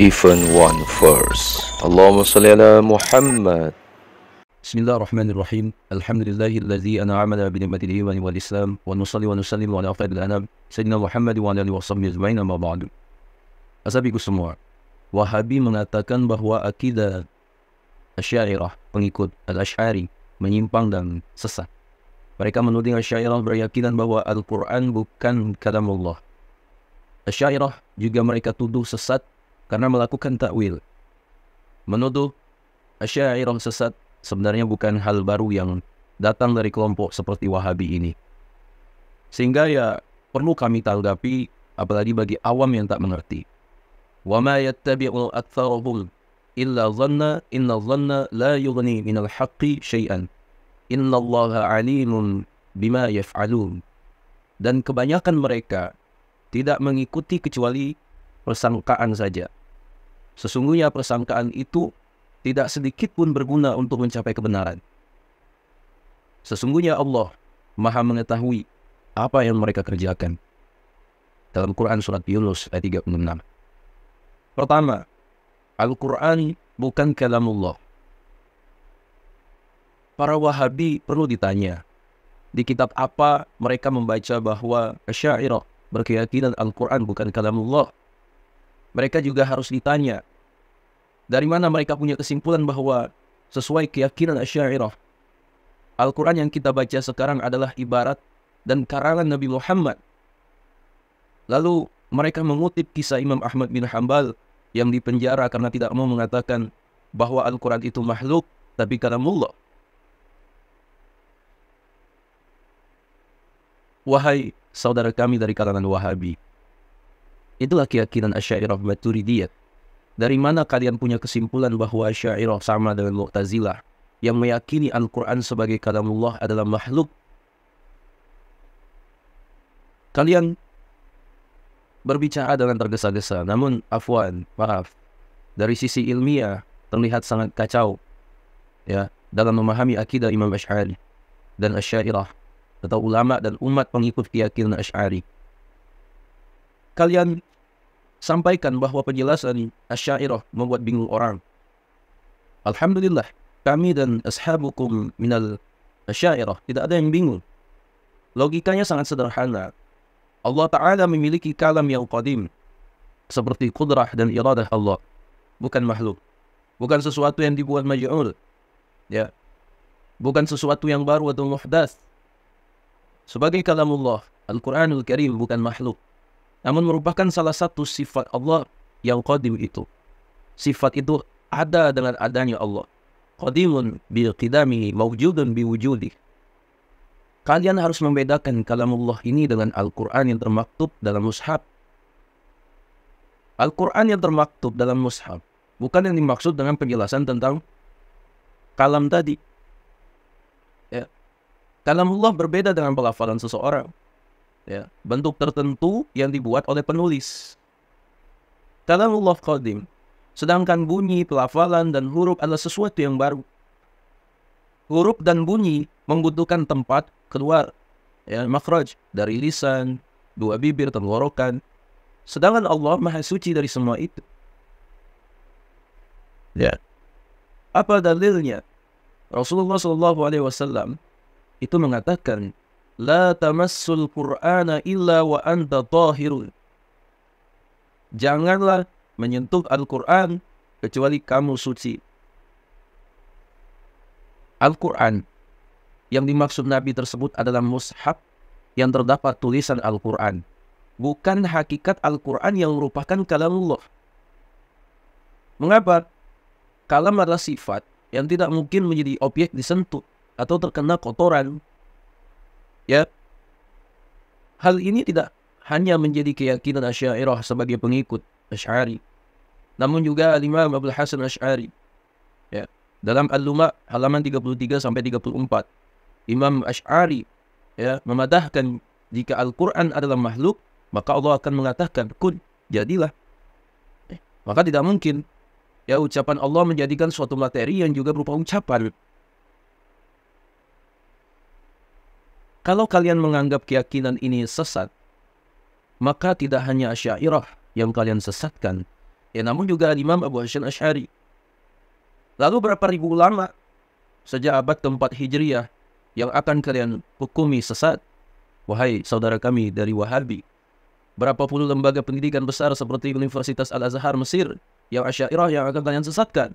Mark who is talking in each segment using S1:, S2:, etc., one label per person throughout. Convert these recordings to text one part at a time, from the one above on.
S1: Even one verse. Allahumma salli ala Muhammad.
S2: Bismillahirrahmanirrahim. Alhamdulillahilladzi an'amana bi ni'matil iman wal islam wa nusalli wa nusallimu ala afdalil anam sayyidina Muhammad wa ala alihi washabbihi ajmain amma ba'du. Asabiku semua, Wahabi mengatakan bahwa akidah Asy'ariyah, pengikut Al-Asy'ari, menyimpang dan sesat. Mereka menuding Asy'ariyah berkeyakinan bahwa Al-Quran bukan kalamullah. Asy'ariyah juga mereka tuduh sesat karena melakukan takwil. Menuduh Asy'ariyah sesat sebenarnya bukan hal baru yang datang dari kelompok seperti Wahabi ini. Sehingga ya perlu kami tanggapi, apalagi bagi awam yang tak mengerti. Wa ma yattabi'u aktsaruhum illa dhanna inna dhanna la yughni minal haqqi syai'an. Innallaha 'alimun bima yaf'alun. Dan kebanyakan mereka tidak mengikuti kecuali persangkaan saja. Sesungguhnya persangkaan itu tidak sedikit pun berguna untuk mencapai kebenaran. Sesungguhnya Allah Maha mengetahui apa yang mereka kerjakan. Dalam Quran surat Yunus ayat 36. Pertama, Al-Quran bukan kalamullah. Para Wahabi perlu ditanya, di kitab apa mereka membaca bahwa Asy'ariyah berkeyakinan Al-Quran bukan kalamullah? Mereka juga harus ditanya, dari mana mereka punya kesimpulan bahwa sesuai keyakinan Asy'ariyah, Al-Quran yang kita baca sekarang adalah ibarat dan karangan Nabi Muhammad. Lalu mereka mengutip kisah Imam Ahmad bin Hanbal yang dipenjara karena tidak mau mengatakan bahwa Al-Quran itu makhluk tapi kalamullah. Wahai saudara kami dari kalangan Wahabi, itulah keyakinan Asy'ariyah Maturidiyah. Dari mana kalian punya kesimpulan bahwa Asy'ariyah sama dengan Mu'tazilah yang meyakini Al-Quran sebagai kalamullah adalah makhluk? Kalian berbicara dengan tergesa-gesa, namun maaf, dari sisi ilmiah terlihat sangat kacau ya dalam memahami akidah Imam Asy'ari dan Asy'ariyah atau ulama dan umat pengikut keyakinan Asy'ari. Kalian sampaikan bahwa penjelasan Asy'ariyah membuat bingung orang. Alhamdulillah, kami dan ashabukum minal Asy'ariyah tidak ada yang bingung. Logikanya sangat sederhana. Allah Ta'ala memiliki kalam yang qadim, seperti kudrah dan iradah Allah. Bukan makhluk. Bukan sesuatu yang dibuat maj'ul. Ya. Bukan sesuatu yang baru atau muhdats. Sebagai kalamullah, Al-Quranul Karim bukan makhluk, namun merupakan salah satu sifat Allah yang qadim itu. Sifat itu ada dengan adanya Allah. Qadimun biqidamihi, mawjudun biwujudih. Kalian harus membedakan kalamullah ini dengan Al-Quran yang termaktub dalam mushaf. Al-Quran yang termaktub dalam mushaf bukan yang dimaksud dengan penjelasan tentang kalam tadi. Ya. Kalamullah berbeda dengan pelafalan seseorang. Ya, bentuk tertentu yang dibuat oleh penulis. Kalamullah qadim, sedangkan bunyi, pelafalan, dan huruf adalah sesuatu yang baru. Huruf dan bunyi membutuhkan tempat keluar, ya, makhraj, dari lisan, dua bibir, tenggorokan. Sedangkan Allah Maha Suci dari semua itu. Ya. Apa dalilnya? Rasulullah SAW itu mengatakan, La tamassul Qur'ana illa wa anta tahirun. Janganlah menyentuh Al-Quran kecuali kamu suci. Al-Quran yang dimaksud Nabi tersebut adalah mushaf yang terdapat tulisan Al-Quran, bukan hakikat Al-Quran yang merupakan kalamullah. Mengapa? Kalam adalah sifat yang tidak mungkin menjadi objek disentuh atau terkena kotoran. Ya, hal ini tidak hanya menjadi keyakinan Asy'ariyah sebagai pengikut Asy'ari, namun juga Imam Abul Hasan Asy'ari. Ya, dalam Al-Luma halaman 33 sampai 34, Imam Asy'ari ya memadahkan jika Al-Quran adalah makhluk, maka Allah akan mengatakan kun, jadilah. Maka tidak mungkin ya ucapan Allah menjadikan suatu materi yang juga berupa ucapan. Kalau kalian menganggap keyakinan ini sesat, maka tidak hanya Asy'ariyah yang kalian sesatkan, Ya, namun juga Imam Abu Hasyim Asy'ari. Lalu berapa ribu ulama sejak abad keempat Hijriah yang akan kalian hukumi sesat, wahai saudara kami dari Wahabi? Berapa puluh lembaga pendidikan besar seperti Universitas Al-Azhar Mesir yang Asy'ariyah yang akan kalian sesatkan?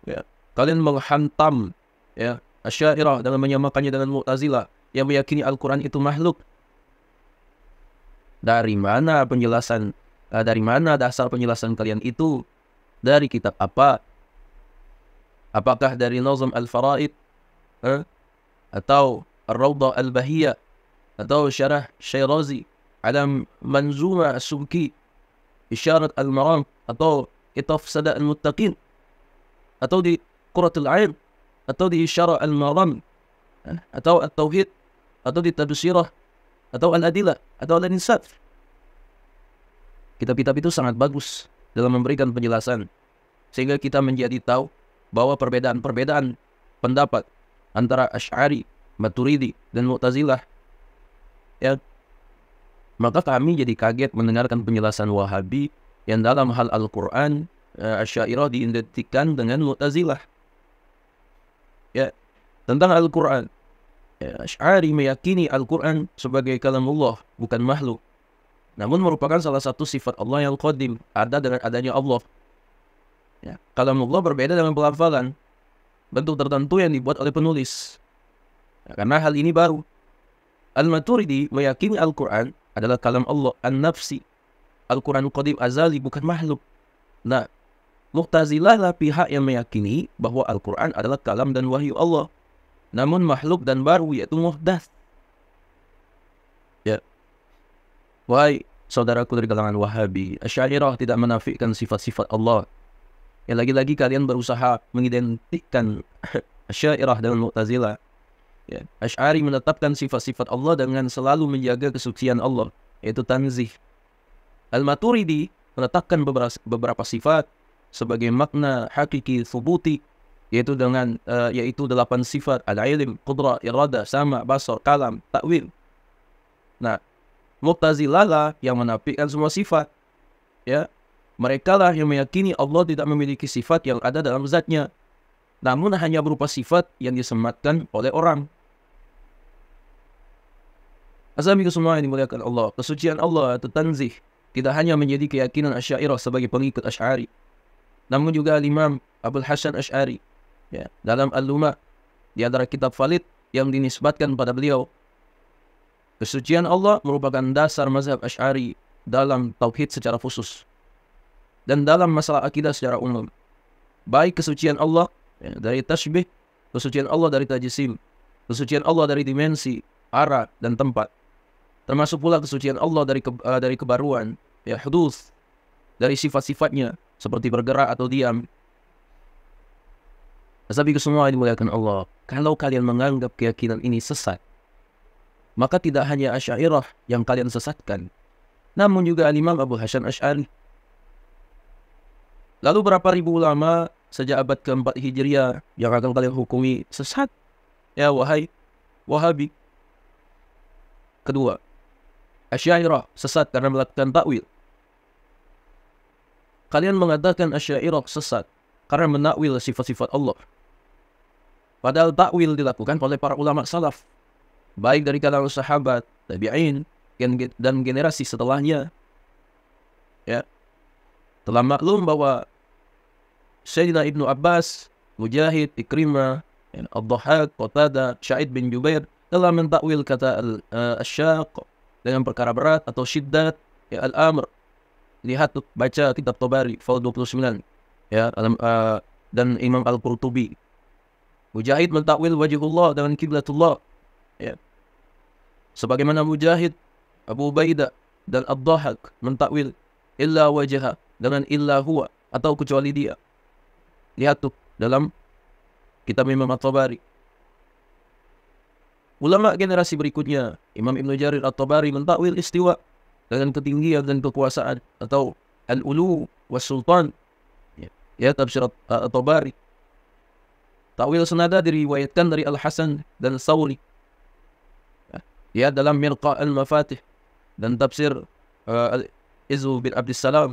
S2: Ya, kalian menghantam ya Asy'ariyah dengan menyamakannya dengan Mu'tazilah yang meyakini Al-Quran itu makhluk. Dari mana penjelasan, dari mana dasar penjelasan kalian itu? Dari kitab apa? Apakah dari Nazm Al-Faraid? Atau Ar-Rawdah Al-Bahiyah? Atau Syarah Syairazi ala Manzuma As-Subki, Isyarat Al-Maram, atau Itaf Sada Al-Muttaqin, atau di Quratul Ain, atau di Isyarah Al-Maram, atau At-Tauhid, atau di Tadusirah, atau Al-Adilah, atau Al-Insaf. Kitab-kitab itu sangat bagus dalam memberikan penjelasan, sehingga kita menjadi tahu bahwa perbedaan-perbedaan pendapat antara Asy'ari, Maturidi, dan Mu'tazilah, ya, maka kami jadi kaget mendengarkan penjelasan Wahabi yang dalam hal Al-Quran, Asy'ariyah diidentikan dengan Mu'tazilah. Ya, tentang Al-Quran, ya, Asy'ari meyakini Al-Quran sebagai kalamullah, bukan makhluk, namun merupakan salah satu sifat Allah yang qadim, ada dengan adanya Allah. Ya, kalamullah berbeda dengan pelafalan, bentuk tertentu yang dibuat oleh penulis. Ya, karena hal ini baru. Al-Maturidi meyakini Al-Quran adalah kalam Allah an-nafsi. Al-Quran qadim azali, bukan makhluk. Nah, Mu'tazilah lah pihak yang meyakini bahwa Al-Quran adalah kalam dan wahyu Allah, namun makhluk dan baru, yaitu muhdats. Ya, wahai saudaraku dari kalangan Wahabi, Asy'ariyah tidak menafikan sifat-sifat Allah. Ya, lagi-lagi kalian berusaha mengidentikan Asy'ariyah dengan Mu'tazilah. Ya, Asy'ari menetapkan sifat-sifat Allah dengan selalu menjaga kesucian Allah, yaitu tanzih. Al-Maturidi menetapkan beberapa sifat sebagai makna hakiki thubuti, yaitu dengan yaitu 8 sifat: al-ilm, qudrah, irada, sama, basar, kalam, ta'wil. Nah, Mu'tazilah lah yang menafikan semua sifat. Ya, mereka lah yang meyakini Allah tidak memiliki sifat yang ada dalam zatnya, namun hanya berupa sifat yang disematkan oleh orang. Azami semua yang dimuliakan Allah, kesucian Allah atau tanzih tidak hanya menjadi keyakinan Asy'ariyah sebagai pengikut Asy'ari, namun juga Imam Abul Hasan Asy'ari, ya, dalam Al-Luma, di antara kitab valid yang dinisbatkan pada beliau, kesucian Allah merupakan dasar mazhab Asy'ari dalam tauhid secara khusus dan dalam masalah akidah secara umum. Baik kesucian Allah, ya, dari tasybih, kesucian Allah dari tajsim, kesucian Allah dari dimensi, arah, dan tempat, termasuk pula kesucian Allah dari kebaruan, ya, huduts, dari sifat-sifatnya seperti bergerak atau diam. Tapi semua dimuliakan Allah, kalau kalian menganggap keyakinan ini sesat, maka tidak hanya Asy'ariyah yang kalian sesatkan, namun juga Imam Abu Hasyim Asy'ari. Lalu berapa ribu ulama sejak abad keempat Hijriah yang akan kalian hukumi sesat, ya wahai Wahabi? Kedua, Asy'ariyah sesat karena melakukan takwil. Kalian mengatakan Asy'ariyah sesat karena menakwil sifat-sifat Allah, padahal takwil dilakukan oleh para ulama salaf, baik dari kalangan sahabat, tabi'in, dan generasi setelahnya. Ya, telah maklum bahwa Sayyidina Ibnu Abbas, Mujahid, Ikrimah, Ad-Dhahhak, Qatadah, Sa'id bin Jubair telah mentakwil kata al-syaq dengan perkara berat atau syiddat, ya, al-amr. Lihat, baca kitab Tabari, Fal 29, ya, dan Imam Al-Qurtubi. Mujahid mentakwil wajhullah dengan kiblatullah, ya. Sebagaimana Mujahid, Abu Ubaidah, dan Ad-Dhahhak mentakwil illa wajha dengan illa huwa, atau kecuali dia. Lihat tuh dalam kitab Imam At-Tabari. Ulama generasi berikutnya, Imam Ibnu Jarir At-Tabari mentakwil istiwa dengan ketinggian dan kekuasaan, atau al-ulu was-sultan, ya, tafsir At-Tabari. Takwil senada diriwayatkan dari Al-Hasan dan Thawri, ya, dalam Mirqa al-Mafatih dan tafsir Izzu bin Abdissalam,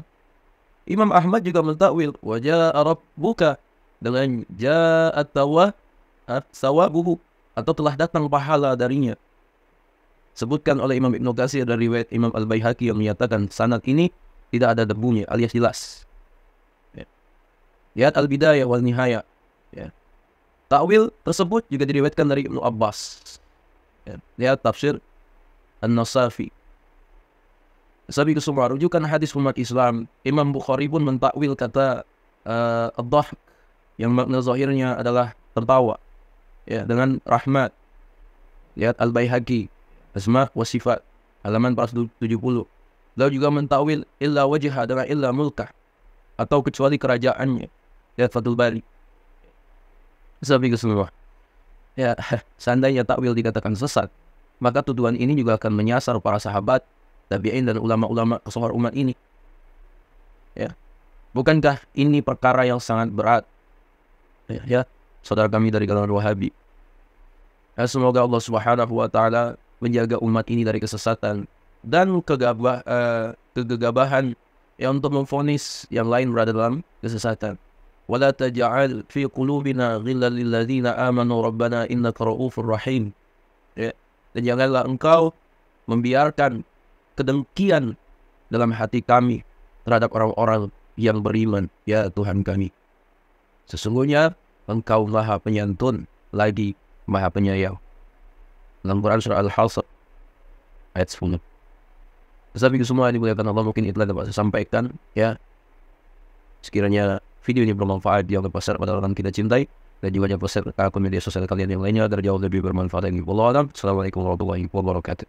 S2: Imam Ahmad juga mentakwil wa jaa rabbuka dengan ja'at sawabuhu, atau telah datang pahala darinya. Sebutkan oleh Imam Ibnu Katsir dari riwayat Imam Al-Baihaqi yang menyatakan sanad ini tidak ada debunya alias jelas. Lihat Al-Bidayah wal Nihayah. Takwil tersebut juga diriwayatkan dari Ibnu Abbas. Lihat tafsir An-Nasafi. Sabi semua rujukan hadis umat Islam, Imam Bukhari pun mentakwil kata ad-dhahk yang makna zahirnya adalah tertawa, dengan rahmat. Lihat Al-Baihaqi Asma wa Sifat halaman 470. Lalu juga mentakwil illa wajha dengan illa mulkah, atau kecuali kerajaannya. Lihat Fathul Bari. Sabi semua, seandainya takwil dikatakan sesat, maka tuduhan ini juga akan menyasar para sahabat, tabi'in dan ulama-ulama kesohor umat ini. Bukankah ini perkara yang sangat berat? Saudara kami dari kalangan Wahabi. Semoga Allah Subhanahu wa taala menjaga umat ini dari kesesatan dan kegagabahan untuk memvonis yang lain berada dalam kesesatan. Wala taj'al fi qulubina ghillan lil ladzina amanu rabbana innaka ra'ufur rahim. Dan janganlah engkau membiarkan kedengkian dalam hati kami terhadap orang-orang yang beriman, ya Tuhan kami. Sesungguhnya Engkau Maha Penyantun lagi Maha Penyayang. Dalam Quran surah Al-Hasr ayat 10. Tapi semua dimuliakan Allah, mungkin itulah dapat saya sampaikan, Sekiranya video ini bermanfaat, jangan lupa share pada orang kita cintai, dan juga jangan lupa share ke akun media sosial kalian yang lainnya agar jauh lebih bermanfaat. Assalamualaikum warahmatullahi wabarakatuh.